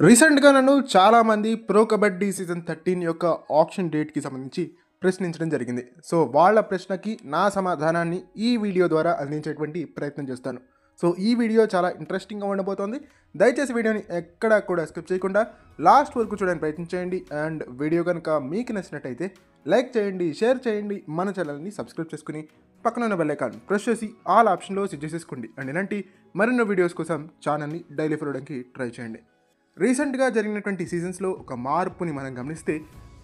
రీసెంట్‌గా నన్ను చాలామంది ప్రో కబడ్డీ సీజన్ 13 యొక్క ఆక్షన్ డేట్‌కి సంబంధించి ప్రశ్నించడం జరిగింది. సో, వాళ్ళ ప్రశ్నకి నా సమాధానాన్ని ఈ వీడియో ద్వారా అందించేటువంటి ప్రయత్నం చేస్తాను. సో, ఈ వీడియో చాలా ఇంట్రెస్టింగ్‌గా ఉండబోతోంది. దయచేసి వీడియోని ఎక్కడా కూడా స్కిప్ చేయకుండా లాస్ట్ వరకు చూడడానికి ప్రయత్నించేయండి. అండ్ వీడియో కనుక మీకు నచ్చినట్టయితే లైక్ చేయండి, షేర్ చేయండి, మన ఛానల్‌ని సబ్స్క్రైబ్ చేసుకుని పక్కన ఉన్న బెల్ ఐకాన్ ప్రెస్ చేసి ఆల్ ఆప్షన్‌లో సెట్ చేసేసుకోండి. అండ్ ఇలాంటి మరిన్ని వీడియోస్ కోసం ఛానల్‌ని డైలీ ఫాలో అవ్వడానికి ట్రై చేయండి. రీసెంట్గా జరిగినటువంటి సీజన్స్లో ఒక మార్పుని మనం గమనిస్తే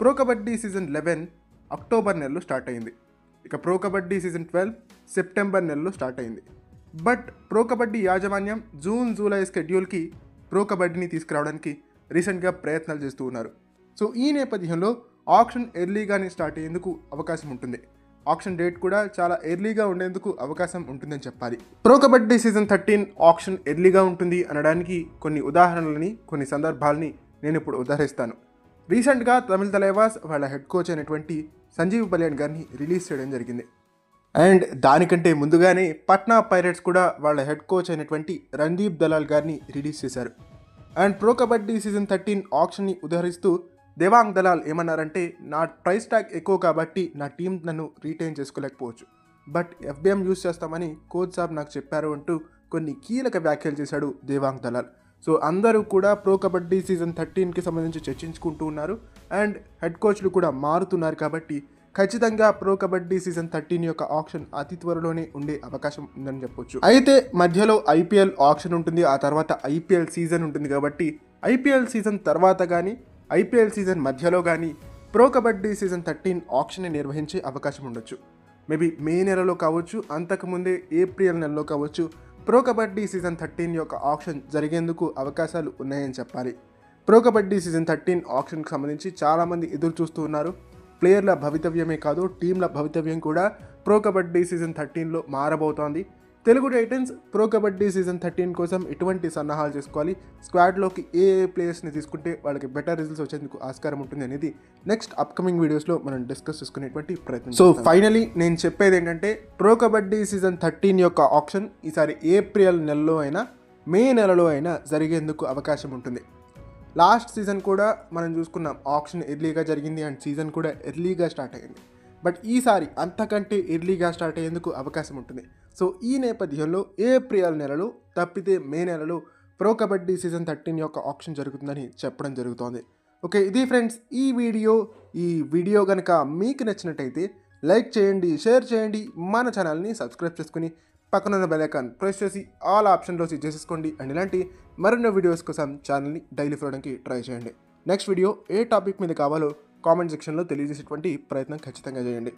ప్రో కబడ్డీ సీజన్ 11 అక్టోబర్ నెలలో స్టార్ట్ అయింది. ఇక ప్రో కబడ్డీ సీజన్ 12 సెప్టెంబర్ నెలలో స్టార్ట్ అయింది. బట్ ప్రో కబడ్డీ యాజమాన్యం జూన్ జూలై స్కెడ్యూల్కి ప్రో కబడ్డీని తీసుకురావడానికి రీసెంట్గా ప్రయత్నాలు చేస్తూ ఉన్నారు. సో ఈ నేపథ్యంలో ఆక్షన్ ఎర్లీగానే స్టార్ట్ అయ్యేందుకు అవకాశం ఉంటుంది. ఆక్షన్ డేట్ కూడా చాలా ఎర్లీగా ఉండేందుకు అవకాశం ఉంటుందని చెప్పాలి. ప్రో కబడ్డీ సీజన్ 13 ఆక్షన్ ఎర్లీగా ఉంటుంది అనడానికి కొన్ని ఉదాహరణలని, కొన్ని సందర్భాలని నేను ఇప్పుడు ఉదాహరిస్తాను. రీసెంట్గా తమిళ తలైవాస్ వాళ్ళ హెడ్ కోచ్ అయినటువంటి సంజీవ్ బలియాన్ గారిని రిలీజ్ చేయడం జరిగింది. అండ్ దానికంటే ముందుగానే పట్నా పైరేట్స్ కూడా వాళ్ళ హెడ్ కోచ్ అయినటువంటి రణదీప్ దలాల్ గారిని రిలీజ్ చేశారు. అండ్ ప్రో కబడ్డీ సీజన్ 13 ఆక్షన్ని ఉదహరిస్తూ దేవాంగ్ దలాల్ ఏమన్నారంటే, నా ప్రైస్ ట్యాగ్ ఎక్కువ కాబట్టి నా టీం నన్ను రీటైన్ చేసుకోలేకపోవచ్చు, బట్ ఎఫ్బిఎం యూజ్ చేస్తామని కోచ్ సాబ్ నాకు చెప్పారు అంటూ కొన్ని కీలక వ్యాఖ్యలు చేశాడు దేవాంగ్ దలాల్. సో అందరూ కూడా ప్రో కబడ్డీ సీజన్ 13కి సంబంధించి చర్చించుకుంటూ ఉన్నారు. అండ్ హెడ్ కోచ్లు కూడా మారుతున్నారు కాబట్టి ఖచ్చితంగా ప్రో కబడ్డీ సీజన్ 13 యొక్క ఆక్షన్ అతి త్వరలోనే ఉండే అవకాశం ఉందని చెప్పొచ్చు. అయితే మధ్యలో ఐపీఎల్ ఆక్షన్ ఉంటుంది, ఆ తర్వాత ఐపీఎల్ సీజన్ ఉంటుంది కాబట్టి ఐపీఎల్ సీజన్ తర్వాత కానీ ఐపీఎల్ సీజన్ మధ్యలో కానీ ప్రో కబడ్డీ సీజన్ 13 ఆక్షన్ని నిర్వహించే అవకాశం ఉండొచ్చు. మేబీ మే నెలలో కావచ్చు, అంతకుముందే ఏప్రిల్ నెలలో కావచ్చు ప్రో కబడ్డీ సీజన్ 13 యొక్క ఆక్షన్ జరిగేందుకు అవకాశాలు ఉన్నాయని చెప్పాలి. ప్రో కబడ్డీ సీజన్ 13 ఆక్షన్కి సంబంధించి చాలామంది ఎదురు చూస్తూ ఉన్నారు. ప్లేయర్ల భవితవ్యమే కాదు, టీంల భవితవ్యం కూడా ప్రో కబడ్డీ సీజన్ 13లో మారబోతోంది. Telugu Titans pro kabaddi season 13 కోసం ఎటువంటి సన్నాహాలు చేసుకోవాలి, స్క్వాడ్లోకి ఏ ప్లేయర్స్ని తీసుకుంటే వాళ్ళకి బెటర్ రిజల్ట్స్ వచ్చేందుకు ఆస్కారం ఉంటుంది అనేది నెక్స్ట్ అప్కమింగ్ వీడియోస్లో మనం డిస్కస్ చేసుకునేటువంటి ప్రయత్నం. సో ఫైనలీ నేను చెప్పేది ఏంటంటే, ప్రో కబడ్డీ సీజన్ 13 యొక్క ఆక్షన్ ఈసారి ఏప్రిల్ నెలలో అయినా మే నెలలో అయినా జరిగేందుకు అవకాశం ఉంటుంది. లాస్ట్ సీజన్ కూడా మనం చూసుకున్నాం, ఆక్షన్ ఎర్లీగా జరిగింది అండ్ సీజన్ కూడా ఎర్లీగా స్టార్ట్ అయ్యింది. బట్ ఈసారి అంతకంటే ఎర్లీగా స్టార్ట్ అయ్యేందుకు అవకాశం ఉంటుంది. సో ఈ నేపథ్యంలో ఏప్రిల్ నెలలో తప్పితే మే నెలలో ప్రో కబడ్డీ సీజన్ 13 యొక్క ఆక్షన్ జరుగుతుందని చెప్పడం జరుగుతోంది. ఓకే, ఇది ఫ్రెండ్స్ ఈ వీడియో కనుక మీకు నచ్చినట్టయితే లైక్ చేయండి, షేర్ చేయండి, మన ఛానల్ని సబ్స్క్రైబ్ చేసుకుని పక్కనున్న బెల్ ఐకాన్ ప్రెస్ చేసి ఆల్ ఆప్షన్లో సెట్ చేసేసుకోండి. అండ్ ఇలాంటి మరిన్నో వీడియోస్ కోసం ఛానల్ని డైలీ ఫాలో అవడానికి ట్రై చేయండి. నెక్స్ట్ వీడియో ఏ టాపిక్ మీద కావాలో కామెంట్ సెక్షన్లో తెలియజేసేటువంటి ప్రయత్నం ఖచ్చితంగా చేయండి.